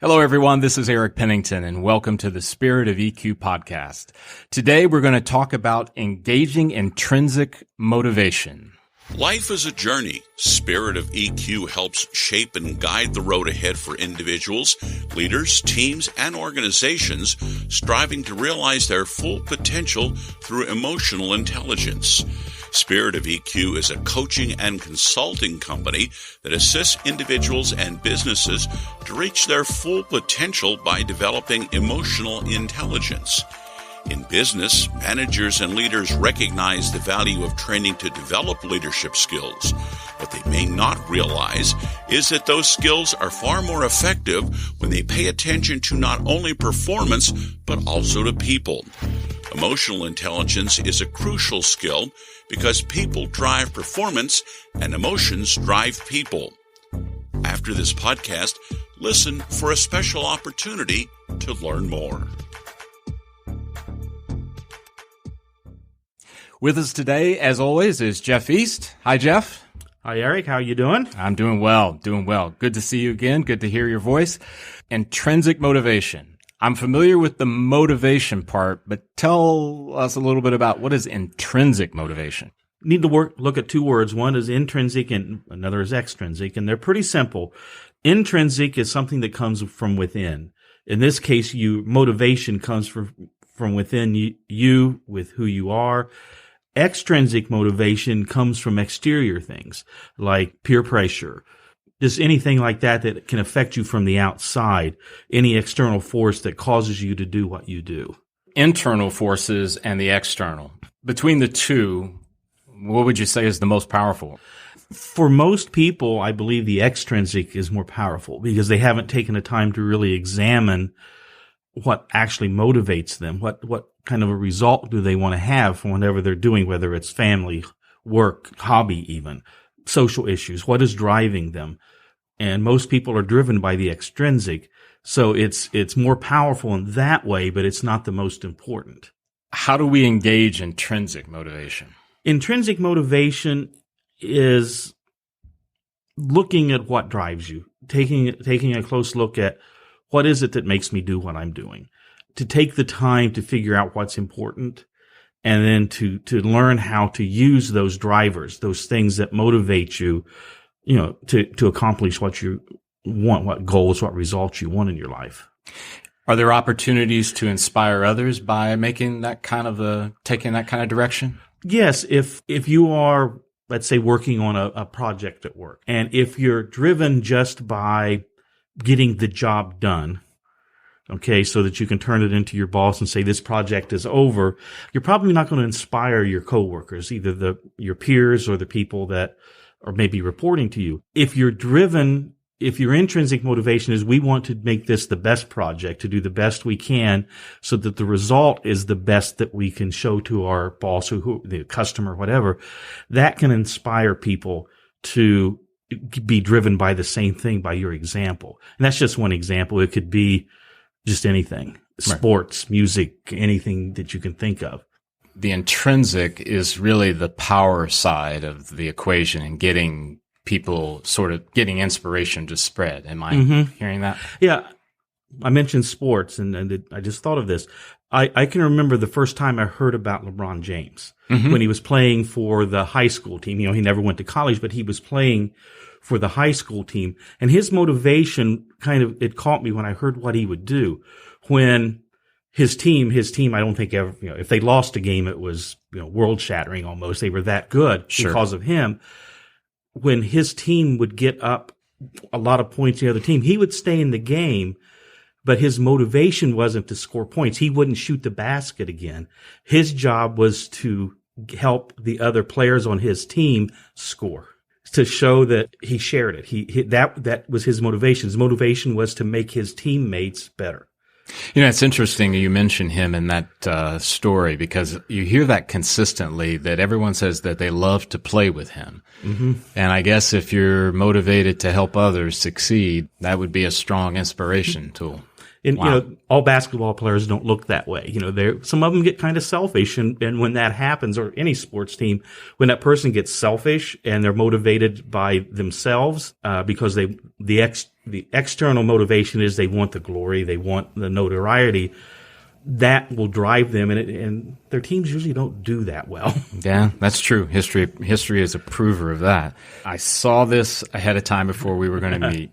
Hello, everyone. This is Eric Pennington, and welcome to the Spirit of EQ podcast. Today, we're going to talk about engaging intrinsic motivation. Life is a journey. Spirit of EQ helps shape and guide the road ahead for individuals, leaders, teams, and organizations striving to realize their full potential through emotional intelligence. Spirit of EQ is a coaching and consulting company that assists individuals and businesses to reach their full potential by developing emotional intelligence. In business, managers and leaders recognize the value of training to develop leadership skills. What they may not realize is that those skills are far more effective when they pay attention to not only performance, but also to people. Emotional intelligence is a crucial skill because people drive performance and emotions drive people. After this podcast, listen for a special opportunity to learn more. With us today, as always, is Jeff East. Hi, Jeff. Hi, Eric. How are you doing? I'm doing well. Good to see you again. Good to hear your voice. Intrinsic motivation. I'm familiar with the motivation part, but tell us a little bit about what is intrinsic motivation. Need to look at two words. One is intrinsic and another is extrinsic, and they're pretty simple. Intrinsic is something that comes from within. In this case, motivation comes from within you with who you are. Extrinsic motivation comes from exterior things like peer pressure, just anything like that can affect you from the outside, any external force that causes you to do what you do. Internal forces and the external. Between the two, what would you say is the most powerful? For most people, I believe the extrinsic is more powerful because they haven't taken the time to really examine what actually motivates them, what kind of a result do they want to have from whatever they're doing, whether it's family, work, hobby even, social issues, what is driving them. And most people are driven by the extrinsic, so it's more powerful in that way, but it's not the most important. How do we engage intrinsic motivation? Intrinsic motivation is looking at what drives you, taking a close look at what is it that makes me do what I'm doing, to take the time to figure out what's important, and then to learn how to use those drivers, those things that motivate you, to accomplish what you want, what goals, what results you want in your life. Are there opportunities to inspire others by taking that kind of direction? Yes. If you are, let's say, working on a project at work, and if you're driven just by getting the job done, okay, so that you can turn it into your boss and say this project is over, you're probably not going to inspire your coworkers, either your peers or the people that are maybe reporting to you. If your intrinsic motivation is we want to make this the best project, to do the best we can so that the result is the best that we can show to our boss or the customer, whatever, that can inspire people to be driven by the same thing, by your example. And that's just one example. It could be just anything, sports, music, anything that you can think of. The intrinsic is really the power side of the equation and getting people sort of getting inspiration to spread. Am I hearing that? Yeah. I mentioned sports and I just thought of this. I can remember the first time I heard about LeBron James when he was playing for the high school team. He never went to college, but he was playing for the high school team. And his motivation it caught me when I heard what he would do when his team, I don't think ever, if they lost a game, it was, world shattering almost. They were that good because of him. When his team would get up a lot of points, the other team, he would stay in the game, but his motivation wasn't to score points. He wouldn't shoot the basket again. His job was to help the other players on his team score, to show that he shared it. That was his motivation. His motivation was to make his teammates better. It's interesting you mention him in that story because you hear that consistently, that everyone says that they love to play with him. And I guess if you're motivated to help others succeed, that would be a strong inspiration tool. And, Wow. you know, all basketball players don't look that way. You know, some of them get kind of selfish. And when that happens, or any sports team, when that person gets selfish and they're motivated by themselves, because the external motivation is they want the glory, they want the notoriety, that will drive them. And their teams usually don't do that well. Yeah, that's true. History is a prover of that. I saw this ahead of time before we were going to meet.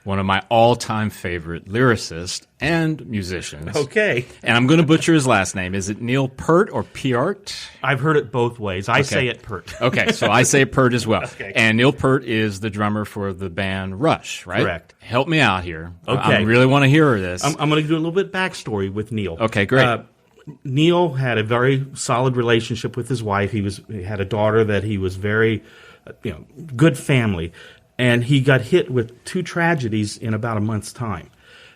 One of my all-time favorite lyricists and musicians. Okay. And I'm going to butcher his last name. Is it Neil Peart or Peart? I've heard it both ways. I say it Peart. Okay, so I say Peart as well. Okay. And Neil Peart is the drummer for the band Rush, right? Correct. Help me out here. Okay. I really want to hear this. I'm going to do a little bit backstory with Neil. Okay, great. Neil had a very solid relationship with his wife. He had a daughter that he was very, good family. And he got hit with 2 tragedies in about a month's time.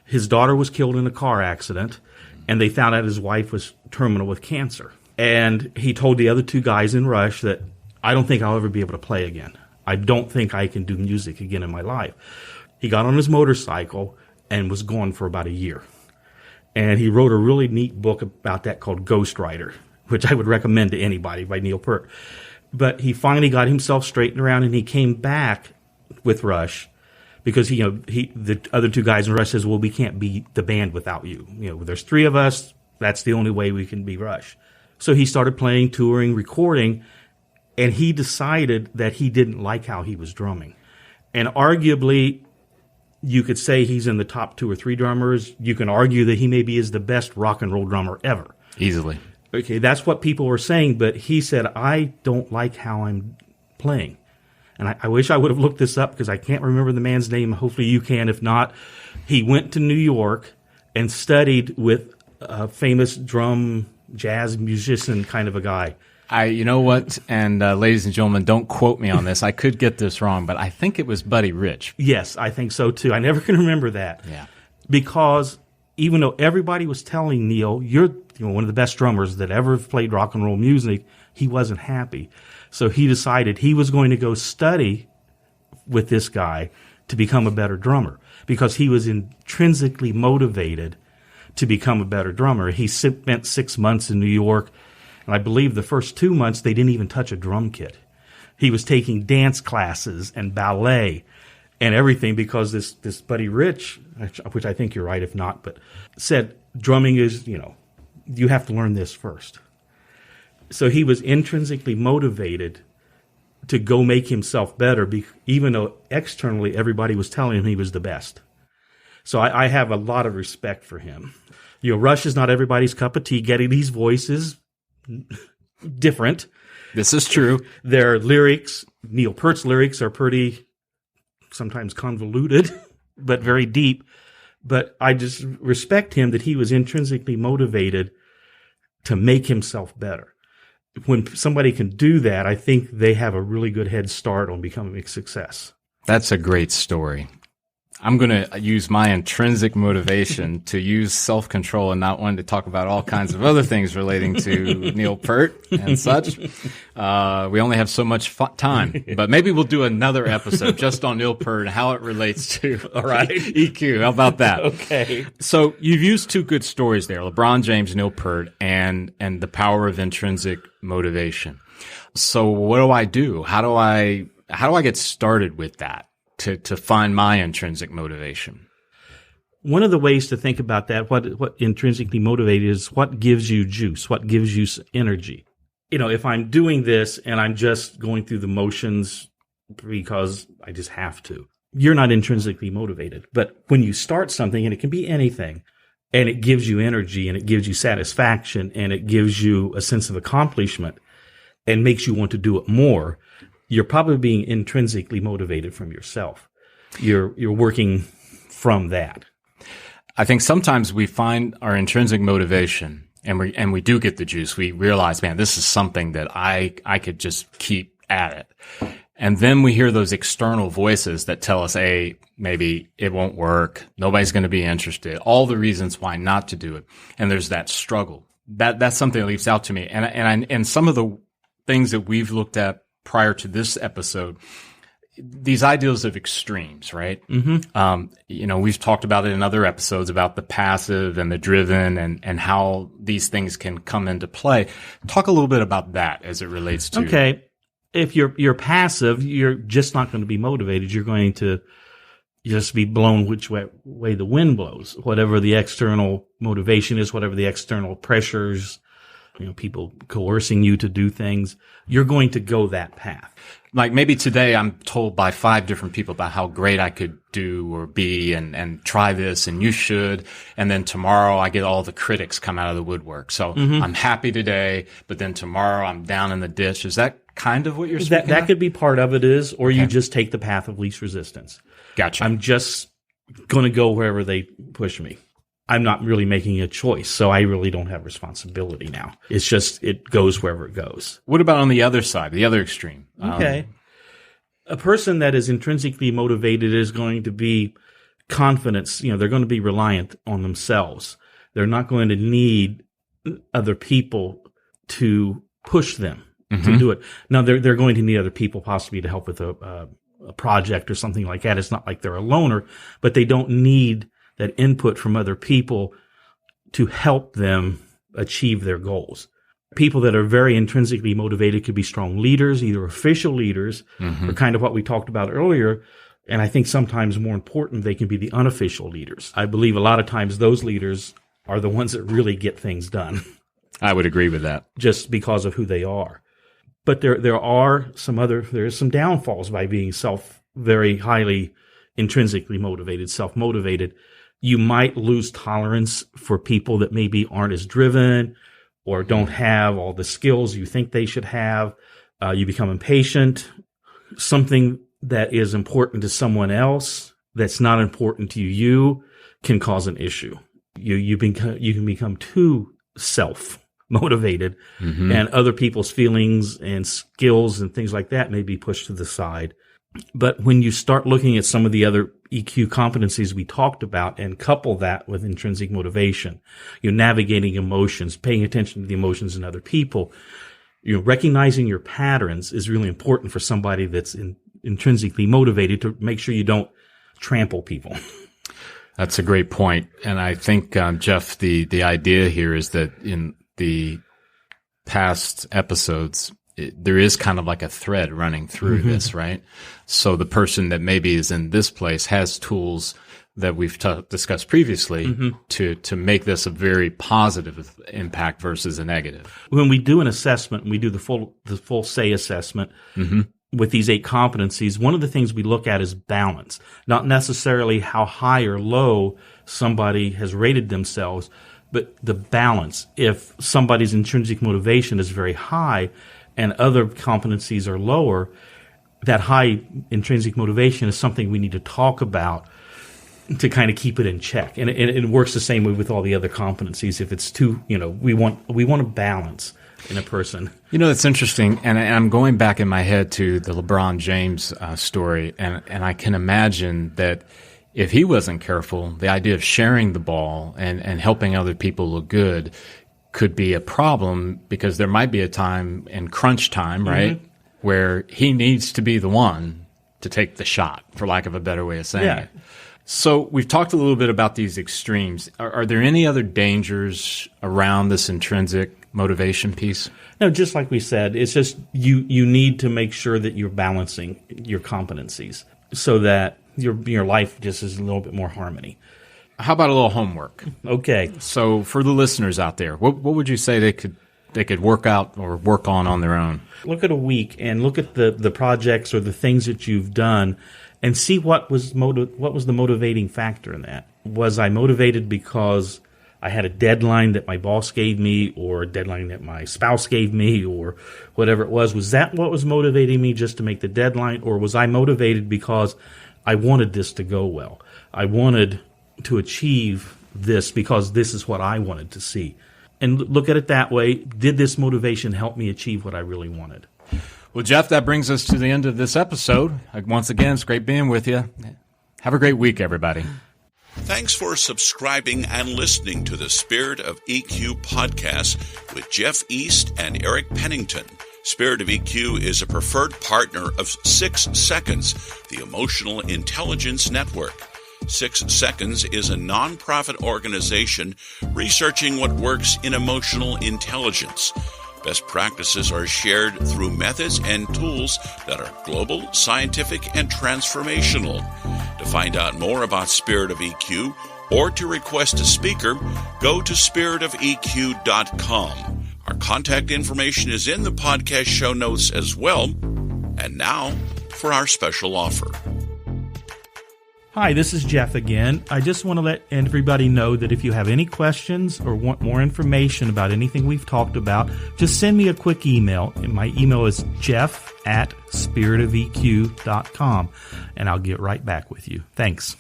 His daughter was killed in a car accident, and they found out his wife was terminal with cancer. And he told the other 2 guys in Rush that, I don't think I'll ever be able to play again. I don't think I can do music again in my life. He got on his motorcycle and was gone for about a year. And he wrote a really neat book about that called Ghostwriter, which I would recommend to anybody, by Neil Peart. But he finally got himself straightened around, and he came back with Rush because the other 2 guys in Rush says, well, we can't be the band without you. There's 3 of us. That's the only way we can be Rush. So he started playing, touring, recording, and he decided that he didn't like how he was drumming. And arguably, you could say he's in the top 2 or 3 drummers. You can argue that he maybe is the best rock and roll drummer ever. Easily. Okay, that's what people were saying, but he said, I don't like how I'm playing. And I wish I would have looked this up because I can't remember the man's name. Hopefully you can. If not, he went to New York and studied with a famous drum jazz musician kind of a guy. You know what? And ladies and gentlemen, don't quote me on this. I could get this wrong, but I think it was Buddy Rich. Yes, I think so too. I never can remember that. Yeah. Because even though everybody was telling Neil, you're one of the best drummers that ever played rock and roll music, he wasn't happy. So he decided he was going to go study with this guy to become a better drummer because he was intrinsically motivated to become a better drummer. He spent 6 months in New York, and I believe the first 2 months they didn't even touch a drum kit. He was taking dance classes and ballet and everything because this Buddy Rich, which I think you're right if not, but said drumming is, you have to learn this first. So he was intrinsically motivated to go make himself better, even though externally everybody was telling him he was the best. So I have a lot of respect for him. Rush is not everybody's cup of tea. Getting these voices different. This is true. Their lyrics, Neil Peart's lyrics are pretty sometimes convoluted, but very deep. But I just respect him that he was intrinsically motivated to make himself better. When somebody can do that, I think they have a really good head start on becoming a success. That's a great story. I'm going to use my intrinsic motivation to use self-control and not wanting to talk about all kinds of other things relating to Neil Peart and such. We only have so much time, but maybe we'll do another episode just on Neil Peart and how it relates to All right. EQ. How about that? Okay. So you've used 2 good stories there, LeBron James, Neil Peart, and the power of intrinsic motivation. So what do I do? How do I get started with that? To find my intrinsic motivation. One of the ways to think about that, what intrinsically motivated is what gives you juice, what gives you energy. If I'm doing this and I'm just going through the motions because I just have to, you're not intrinsically motivated. But when you start something, and it can be anything, and it gives you energy and it gives you satisfaction and it gives you a sense of accomplishment and makes you want to do it more, you're probably being intrinsically motivated from yourself. You're working from that. I think sometimes we find our intrinsic motivation and we do get the juice. We realize, man, this is something that I could just keep at it. And then we hear those external voices that tell us, hey, maybe it won't work. Nobody's going to be interested. All the reasons why not to do it. And there's that struggle. That's something that leaps out to me. And some of the things that we've looked at prior to this episode, these ideals of extremes, right? We've talked about it in other episodes about the passive and the driven and how these things can come into play. Talk a little bit about that as it relates to. Okay. If you're passive, you're just not going to be motivated. You're going to just be blown which way the wind blows. Whatever the external motivation is, whatever the external pressures, people coercing you to do things, you're going to go that path. Like maybe today I'm told by 5 different people about how great I could do or be and try this and you should. And then tomorrow I get all the critics come out of the woodwork. So I'm happy today, but then tomorrow I'm down in the ditch. Is that kind of what you're speaking That of? could be part of it or you just take the path of least resistance. Gotcha. I'm just going to go wherever they push me. I'm not really making a choice, so I really don't have responsibility now. It's just, it goes wherever it goes. What about on the other side, the other extreme? Okay. A person that is intrinsically motivated is going to be confidence. They're going to be reliant on themselves. They're not going to need other people to push them to do it. Now, they're going to need other people possibly to help with a project or something like that. It's not like they're a loner, but they don't need that input from other people to help them achieve their goals. People that are very intrinsically motivated could be strong leaders, either official leaders or kind of what we talked about earlier. And I think sometimes more important, they can be the unofficial leaders. I believe a lot of times those leaders are the ones that really get things done. I would agree with that. Just because of who they are. But there are some downfalls by being very highly intrinsically motivated, self-motivated. You might lose tolerance for people that maybe aren't as driven or don't have all the skills you think they should have. You become impatient. Something that is important to someone else that's not important to you can cause an issue. You can become too self-motivated, and other people's feelings and skills and things like that may be pushed to the side. But when you start looking at some of the other EQ competencies we talked about and couple that with intrinsic motivation, navigating emotions, paying attention to the emotions in other people, recognizing your patterns is really important for somebody that's intrinsically motivated to make sure you don't trample people. That's a great point. And I think, Jeff, the idea here is that in the past episodes, there is kind of like a thread running through this, right? So the person that maybe is in this place has tools that we've discussed previously to make this a very positive impact versus a negative. When we do an assessment, we do the full SAY assessment with these 8 competencies, one of the things we look at is balance, not necessarily how high or low somebody has rated themselves, but the balance. If somebody's intrinsic motivation is very high and other competencies are lower, that high intrinsic motivation is something we need to talk about to kind of keep it in check. And it works the same way with all the other competencies. If it's too, we want a balance in a person. It's interesting, and I'm going back in my head to the LeBron James story, and I can imagine that if he wasn't careful, the idea of sharing the ball and helping other people look good could be a problem, because there might be a time in crunch time, right, where he needs to be the one to take the shot, for lack of a better way of saying it. So we've talked a little bit about these extremes. Are there any other dangers around this intrinsic motivation piece? No, just like we said, it's just you need to make sure that you're balancing your competencies so that your life just is a little bit more harmony. How about a little homework? Okay. So for the listeners out there, what would you say they could work out or work on their own? Look at a week and look at the projects or the things that you've done and see what was the motivating factor in that. Was I motivated because I had a deadline that my boss gave me, or a deadline that my spouse gave me, or whatever it was? Was that what was motivating me, just to make the deadline? Or was I motivated because I wanted this to go well? I wanted to achieve this because this is what I wanted to see. And look at it that way. Did this motivation help me achieve what I really wanted? Well, Jeff, that brings us to the end of this episode. Once again, it's great being with you. Have a great week, everybody. Thanks for subscribing and listening to the Spirit of EQ podcast with Jeff East and Eric Pennington. Spirit of EQ is a preferred partner of 6 Seconds, the Emotional Intelligence Network. 6 Seconds is a nonprofit organization researching what works in emotional intelligence. Best practices are shared through methods and tools that are global, scientific, and transformational. To find out more about Spirit of EQ or to request a speaker, go to spiritofeq.com. Our contact information is in the podcast show notes as well. And now for our special offer. Hi, this is Jeff again. I just want to let everybody know that if you have any questions or want more information about anything we've talked about, just send me a quick email. And my email is jeff@spiritofeq.com, and I'll get right back with you. Thanks.